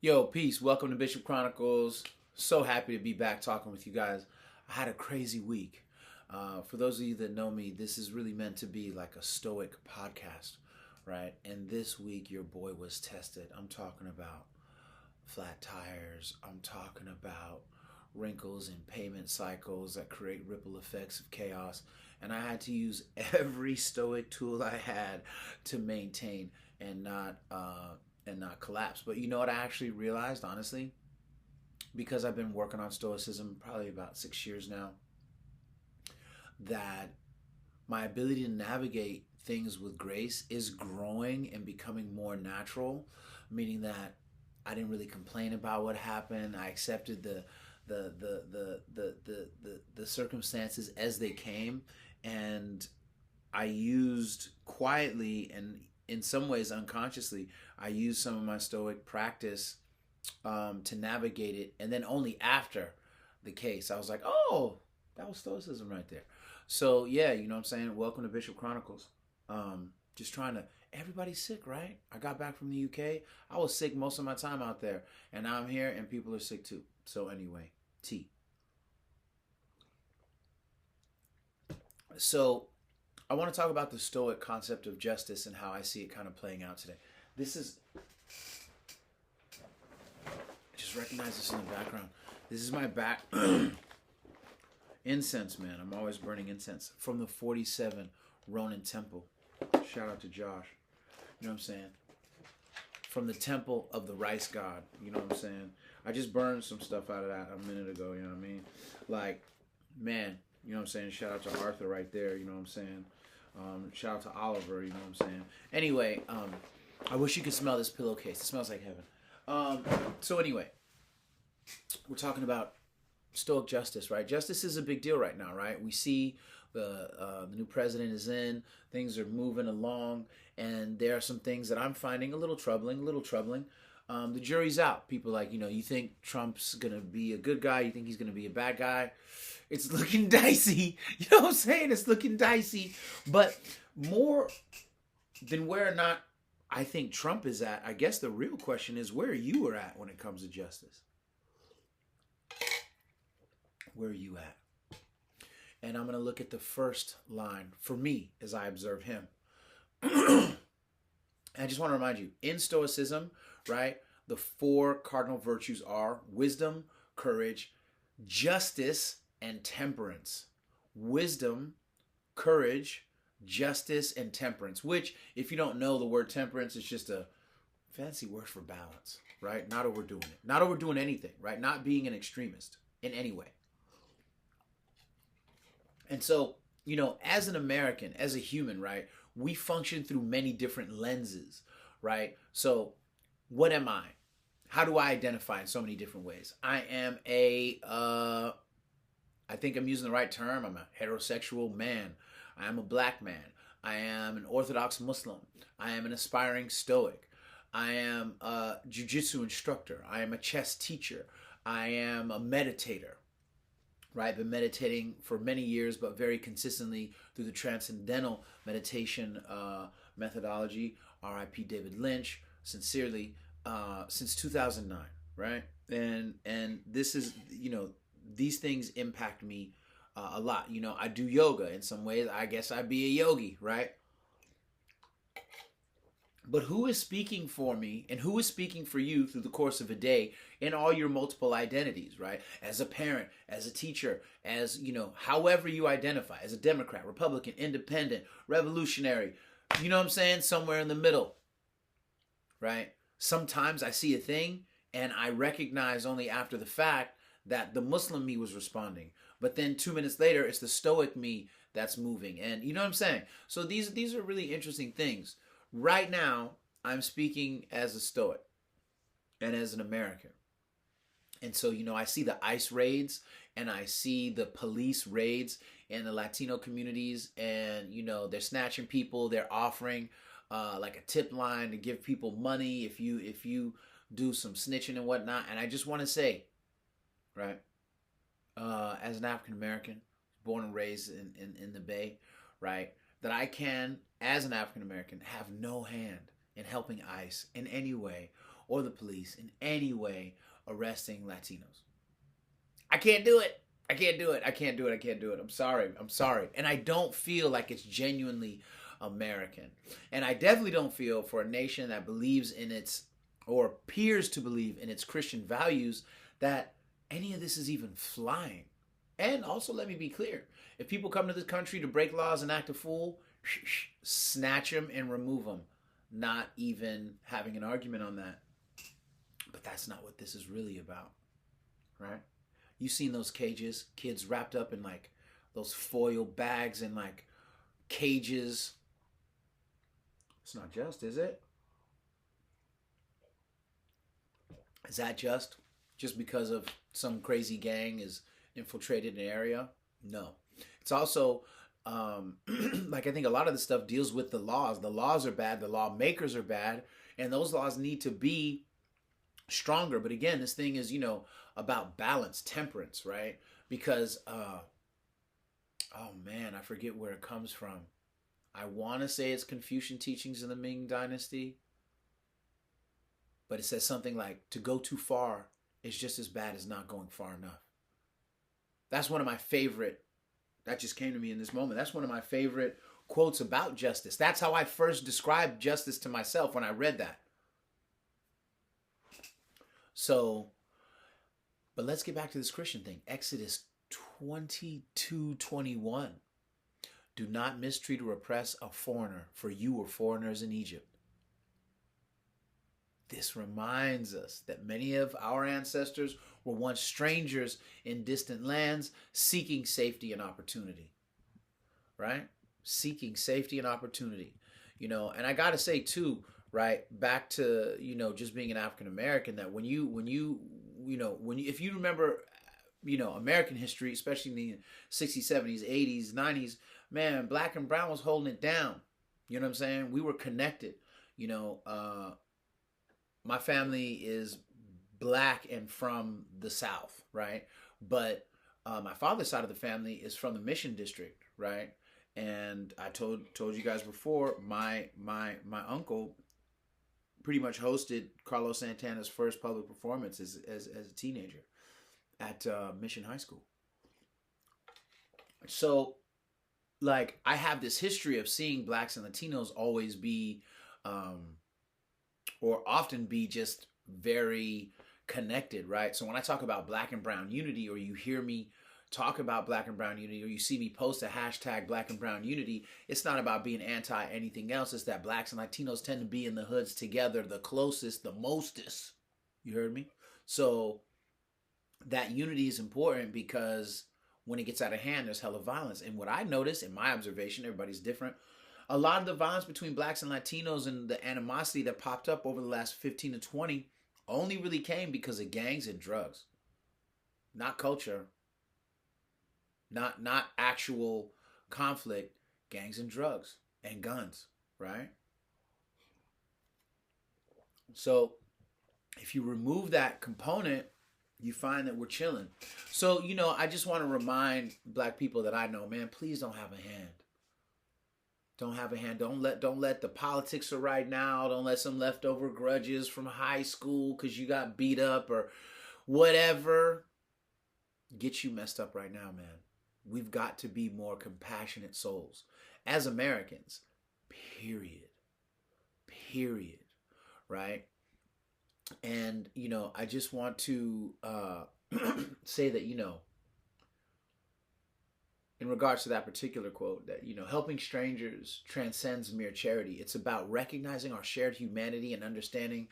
Yo, peace. Welcome to Bishop Chronicles. So happy to be back talking with you guys. I had a crazy week. For those of you that know me, this is really meant to be like a stoic podcast, right? And this week, your boy was tested. I'm talking about flat tires. I'm talking about wrinkles in payment cycles that create ripple effects of chaos. And I had to use every stoic tool I had to maintain and not collapse. But you know what I actually realized, honestly? Because I've been working on stoicism probably about 6 years now, that my ability to navigate things with grace is growing and becoming more natural, meaning that I didn't really complain about what happened. I accepted the circumstances as they came, and I used quietly and in some ways unconsciously, I used some of my stoic practice to navigate it, and then only after the case I was like, oh, that was stoicism right there. So yeah, you know what I'm saying? Welcome to Bishop Chronicles. Just trying to. Everybody's sick, right? I got back from the UK. I was sick most of my time out there, and now I'm here, and people are sick too. So anyway, tea. So I want to talk about the Stoic concept of justice and how I see it kind of playing out today. This is. I just recognize this in the background. This is my back. Incense, man. I'm always burning incense from the 47 Ronin Temple. Shout out to Josh. You know what I'm saying? From the temple of the rice god. You know what I'm saying? I just burned some stuff out of that a minute ago. You know what I mean? Like, man. You know what I'm saying? Shout out to Arthur right there. You know what I'm saying? Shout out to Oliver. You know what I'm saying? Anyway, I wish you could smell this pillowcase. It smells like heaven. So anyway, we're talking about Stoic justice, right? Justice is a big deal right now, right? We see the new president is in, things are moving along, and there are some things that I'm finding a little troubling. The jury's out. People like, you think Trump's gonna be a good guy, you think he's gonna be a bad guy. It's looking dicey. You know what I'm saying? It's looking dicey. But more than where or not I think Trump is at, I guess the real question is where you are at when it comes to justice. Where are you at? And I'm going to look at the first line for me as I observe him. I just want to remind you, in Stoicism, right, the four cardinal virtues are wisdom, courage, justice, and temperance. Wisdom, courage, justice, and temperance, which, if you don't know the word temperance, is just a fancy word for balance, right? Not overdoing it. Not overdoing anything, right? Not being an extremist in any way. And so, as an American, as a human, right, we function through many different lenses, right? So, what am I? How do I identify in so many different ways? I am I think I'm using the right term. I'm a heterosexual man. I am a black man. I am an Orthodox Muslim. I am an aspiring Stoic. I am a jiu-jitsu instructor. I am a chess teacher. I am a meditator. Right, been meditating for many years, but very consistently through the transcendental meditation methodology. R.I.P. David Lynch, sincerely, since 2009. Right, and this is these things impact me a lot. I do yoga in some ways. I guess I'd be a yogi, right? But who is speaking for me and who is speaking for you through the course of a day in all your multiple identities, right? As a parent, as a teacher, as, however you identify, as a Democrat, Republican, independent, revolutionary, you know what I'm saying? Somewhere in the middle, right? Sometimes I see a thing and I recognize only after the fact that the Muslim me was responding. But then 2 minutes later, it's the Stoic me that's moving. And you know what I'm saying? So these are really interesting things. Right now, I'm speaking as a Stoic and as an American. And so, I see the ICE raids and I see the police raids in the Latino communities, and, they're snatching people. They're offering like a tip line to give people money if you do some snitching and whatnot. And I just want to say, right, as an African American, born and raised in the Bay, right, that I can, as an African American, have no hand in helping ICE in any way or the police in any way arresting Latinos. I can't do it. I can't do it. I can't do it. I can't do it. I'm sorry. I'm sorry. And I don't feel like it's genuinely American. And I definitely don't feel for a nation that believes in its, or appears to believe in its Christian values, that any of this is even flying. And also, let me be clear, if people come to this country to break laws and act a fool, snatch them and remove them. Not even having an argument on that. But that's not what this is really about, right? You seen those cages, kids wrapped up in like those foil bags and like cages. It's not just, is it? Is that just? Just because of some crazy gang is infiltrated an area? No. It's also like I think a lot of this stuff deals with the laws. The laws are bad, the lawmakers are bad, and those laws need to be stronger. But again, this thing is, about balance, temperance, right? Because oh man, I forget where it comes from. I want to say it's Confucian teachings in the Ming Dynasty, but it says something like, to go too far is just as bad as not going far enough. That's one of my favorite, that just came to me in this moment. That's one of my favorite quotes about justice. That's how I first described justice to myself when I read that. So, but let's get back to this Christian thing. Exodus 22:21. Do not mistreat or oppress a foreigner, for you were foreigners in Egypt. This reminds us that many of our ancestors were once strangers in distant lands, seeking safety and opportunity, right? Seeking safety and opportunity, and I got to say too, right, back to, just being an African American, that when you if you remember, American history, especially in the 60s, 70s, 80s, 90s, man, black and brown was holding it down. You know what I'm saying? We were connected. My family is black and from the South, right? But my father's side of the family is from the Mission District, right? And I told you guys before, my uncle pretty much hosted Carlos Santana's first public performance as a teenager at Mission High School. So, like, I have this history of seeing blacks and Latinos always be, or often be, just very connected, right? So when I talk about black and brown unity, or you hear me talk about black and brown unity, or you see me post a hashtag black and brown unity, it's not about being anti anything else. It's that blacks and Latinos tend to be in the hoods together, the closest, the mostest. You heard me? So that unity is important, because when it gets out of hand, there's hella violence. And what I noticed in my observation, everybody's different, a lot of the violence between blacks and Latinos and the animosity that popped up over the last 15 to 20 only really came because of gangs and drugs. Not culture. Not actual conflict. Gangs and drugs and guns, right? So if you remove that component, you find that we're chilling. So, I just want to remind black people that I know, man, please don't have a hand. Don't have a hand. Don't let the politics of right now, don't let some leftover grudges from high school because you got beat up or whatever get you messed up right now, man. We've got to be more compassionate souls as Americans, period, right? And, I just want to say that, in regards to that particular quote, that, helping strangers transcends mere charity. It's about recognizing our shared humanity and understanding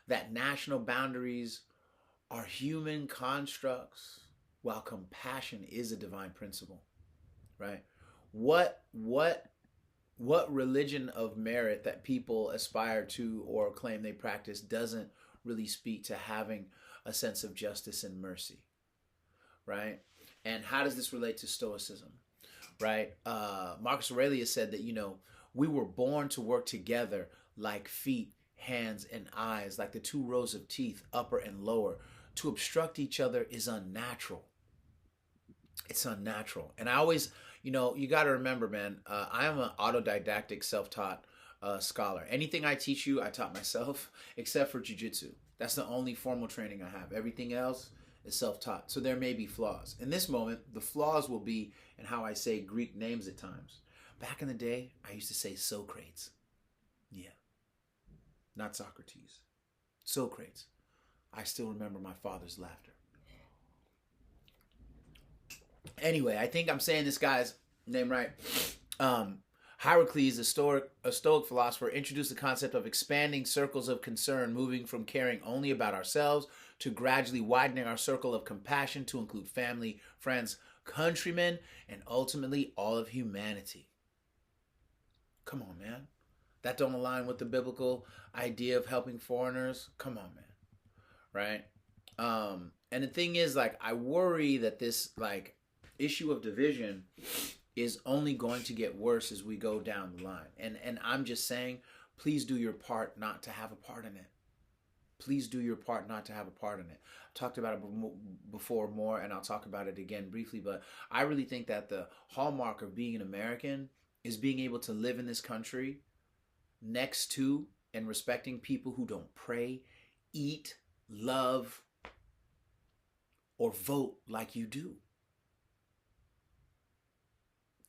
that national boundaries are human constructs, while compassion is a divine principle, right? What religion of merit that people aspire to or claim they practice doesn't really speak to having a sense of justice and mercy, right? And how does this relate to Stoicism, right? Marcus Aurelius said that, we were born to work together like feet, hands, and eyes, like the two rows of teeth, upper and lower. To obstruct each other is unnatural. It's unnatural. And I always, you got to remember, man, I am an autodidactic, self-taught scholar. Anything I teach you, I taught myself, except for jujitsu. That's the only formal training I have. Everything else is self-taught. So there may be flaws. In this moment, the flaws will be in how I say Greek names at times. Back in the day, I used to say Socrates. Yeah, not Socrates. Socrates. I still remember my father's laughter. Anyway, I think I'm saying this guy's name right. Hierocles, a Stoic philosopher, introduced the concept of expanding circles of concern, moving from caring only about ourselves to gradually widening our circle of compassion to include family, friends, countrymen, and ultimately all of humanity. Come on, man. That don't align with the biblical idea of helping foreigners? Come on, man. Right? And the thing is, like, I worry that this, like, issue of division is only going to get worse as we go down the line. And I'm just saying, please do your part not to have a part in it. Please do your part not to have a part in it. I talked about it before more, and I'll talk about it again briefly, but I really think that the hallmark of being an American is being able to live in this country next to and respecting people who don't pray, eat, love, or vote like you do.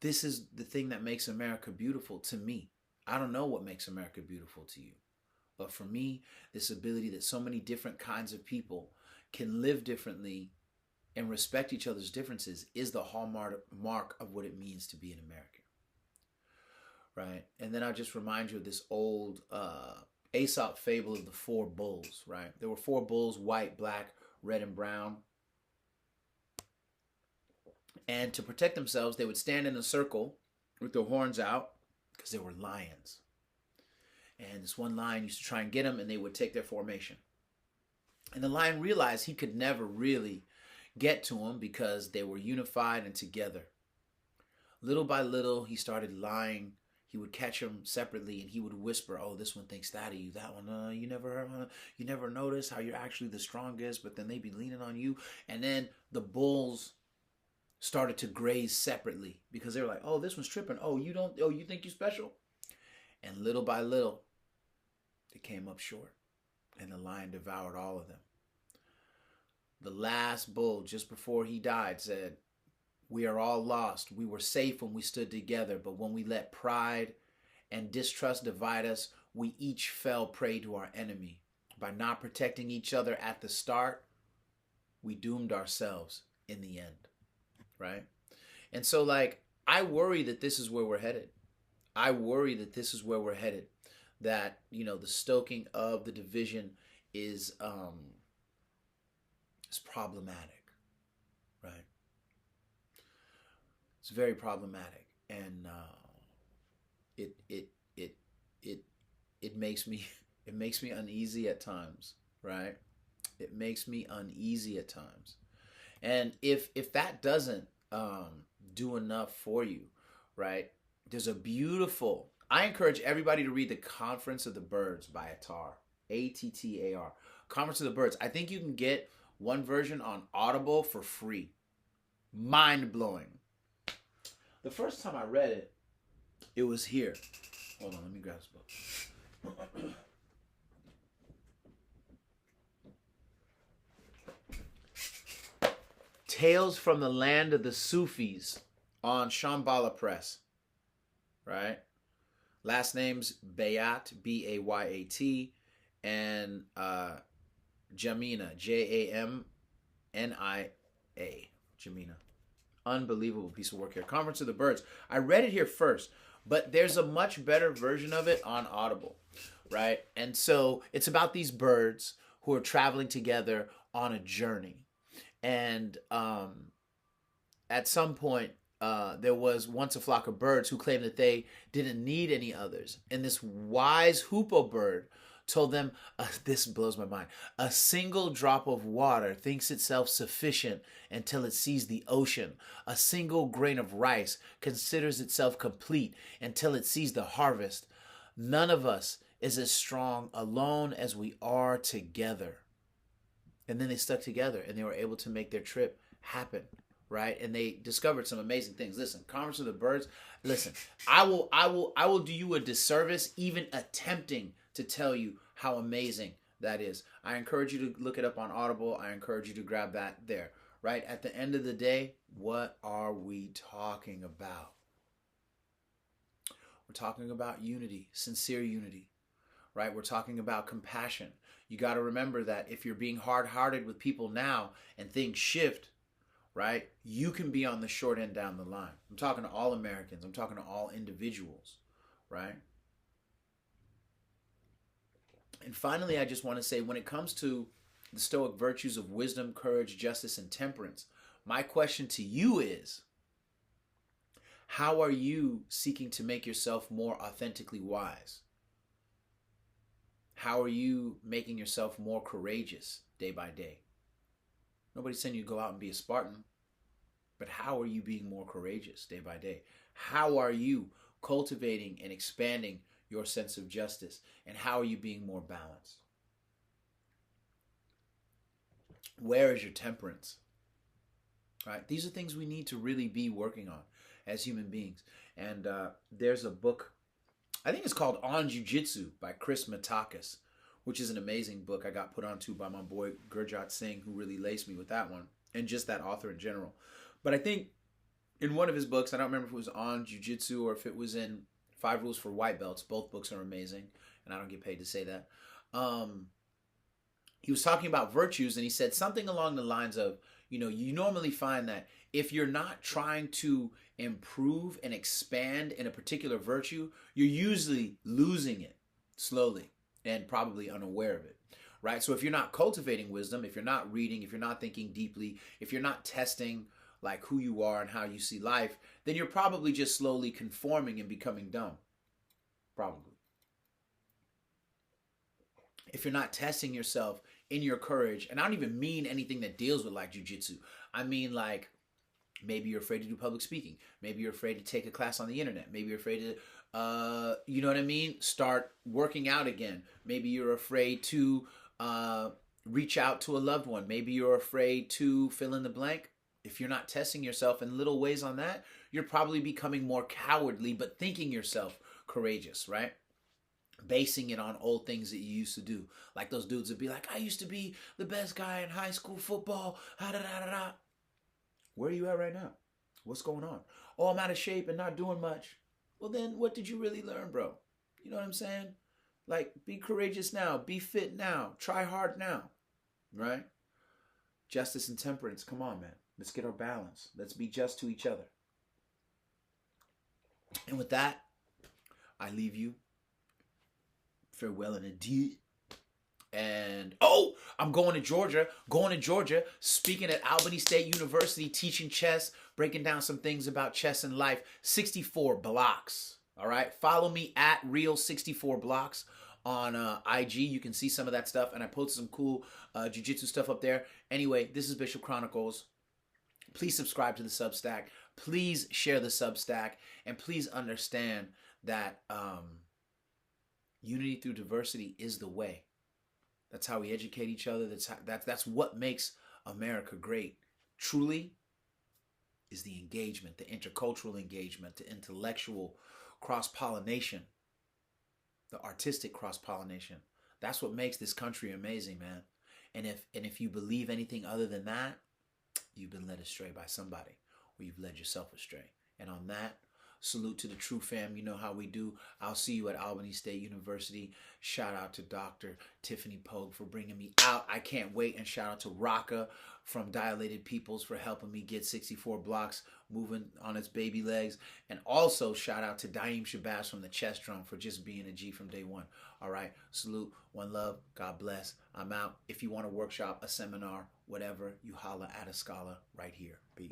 This is the thing that makes America beautiful to me. I don't know what makes America beautiful to you. But for me, this ability that so many different kinds of people can live differently and respect each other's differences is the hallmark of what it means to be an American. Right? And then I'll just remind you of this old Aesop fable of the four bulls, right? There were four bulls, white, black, red, and brown. And to protect themselves, they would stand in a circle with their horns out because they were lions. And this one lion used to try and get them, and they would take their formation. And the lion realized he could never really get to them because they were unified and together. Little by little, he started lying. He would catch them separately, and he would whisper, "Oh, this one thinks that of you. That one, you never notice how you're actually the strongest, but then they be leaning on you." And then the bulls started to graze separately because they were like, "Oh, this one's tripping. Oh, you don't. Oh, you think you're special?" And little by little, they came up short, and the lion devoured all of them. The last bull, just before he died, said, "We are all lost. We were safe when we stood together, but when we let pride and distrust divide us, we each fell prey to our enemy. By not protecting each other at the start, we doomed ourselves in the end." Right? And so, like, I worry that this is where we're headed. I worry that this is where we're headed. That, the stoking of the division is problematic, right? It's very problematic, and it makes me uneasy at times, right? It makes me uneasy at times. And if that doesn't do enough for you, right? There's I encourage everybody to read The Conference of the Birds by Attar. Attar. Conference of the Birds. I think you can get one version on Audible for free. Mind-blowing. The first time I read it, it was here. Hold on, let me grab this book. Tales from the Land of the Sufis on Shambhala Press. Right? Last name's Bayat, Bayat, and Jamina, Jamnia. Jamina. Unbelievable piece of work here. Conference of the Birds. I read it here first, but there's a much better version of it on Audible, right? And so it's about these birds who are traveling together on a journey. And at some point, there was once a flock of birds who claimed that they didn't need any others. And this wise hoopoe bird told them, this blows my mind, a single drop of water thinks itself sufficient until it sees the ocean. A single grain of rice considers itself complete until it sees the harvest. None of us is as strong alone as we are together. And then they stuck together and they were able to make their trip happen, right? And they discovered some amazing things. Listen, Conference of the Birds. Listen, I will do you a disservice even attempting to tell you how amazing that is. I encourage you to look it up on Audible. I encourage you to grab that there, right? At the end of the day, what are we talking about? We're talking about unity, sincere unity, right? We're talking about compassion. You got to remember that if you're being hard-hearted with people now and things shift, right, you can be on the short end down the line. I'm talking to all Americans. I'm talking to all individuals, right? And finally, I just want to say, when it comes to the Stoic virtues of wisdom, courage, justice, and temperance, my question to you is, how are you seeking to make yourself more authentically wise? How are you making yourself more courageous day by day? Nobody's saying you go out and be a Spartan, but how are you being more courageous day by day? How are you cultivating and expanding your sense of justice? And how are you being more balanced? Where is your temperance? Right? These are things we need to really be working on as human beings. And there's a book, I think it's called On Jiu-Jitsu by Chris Matakis, which is an amazing book. I got put onto by my boy Gurjot Singh, who really laced me with that one, and just that author in general. But I think in one of his books, I don't remember if it was On Jiu-Jitsu or if it was in 5 Rules for White Belts. Both books are amazing, and I don't get paid to say that. He was talking about virtues, and he said something along the lines of, you normally find that if you're not trying to improve and expand in a particular virtue, you're usually losing it slowly and probably unaware of it, right? So if you're not cultivating wisdom, if you're not reading, if you're not thinking deeply, if you're not testing like who you are and how you see life, then you're probably just slowly conforming and becoming dumb. Probably. If you're not testing yourself in your courage, and I don't even mean anything that deals with like jiu-jitsu. I mean like maybe you're afraid to do public speaking. Maybe you're afraid to take a class on the internet. Maybe you're afraid to, you know what I mean? Start working out again. Maybe you're afraid to reach out to a loved one. Maybe you're afraid to fill in the blank. If you're not testing yourself in little ways on that, you're probably becoming more cowardly, but thinking yourself courageous, right? Basing it on old things that you used to do. Like those dudes would be like, I used to be the best guy in high school football. Where are you at right now? What's going on? Oh, I'm out of shape and not doing much. Well, then what did you really learn, bro? You know what I'm saying? Like, be courageous now. Be fit now. Try hard now. Right? Justice and temperance. Come on, man. Let's get our balance. Let's be just to each other. And with that, I leave you. Farewell and adieu. And I'm going to Georgia, speaking at Albany State University, teaching chess, breaking down some things about chess and life. 64 blocks. All right. Follow me at Real64Blocks on IG. You can see some of that stuff. And I posted some cool jiu-jitsu stuff up there. Anyway, this is Bishop Chronicles. Please subscribe to the Substack. Please share the Substack. And please understand that unity through diversity is the way. That's how we educate each other. That's what makes America great. Truly is the engagement, the intercultural engagement, the intellectual cross-pollination, the artistic cross-pollination. That's what makes this country amazing, man. And if you believe anything other than that, you've been led astray by somebody, or you've led yourself astray. And on that, salute to the true fam. You know how we do. I'll see you at Albany State University. Shout out to Dr. Tiffany Pogue for bringing me out. I can't wait. And shout out to Raka from Dilated Peoples for helping me get 64 blocks moving on its baby legs. And also shout out to Daim Shabazz from the Chess Drum for just being a G from day one. All right. Salute. One love. God bless. I'm out. If you want a workshop, a seminar, whatever, you holla at a scholar right here. Peace.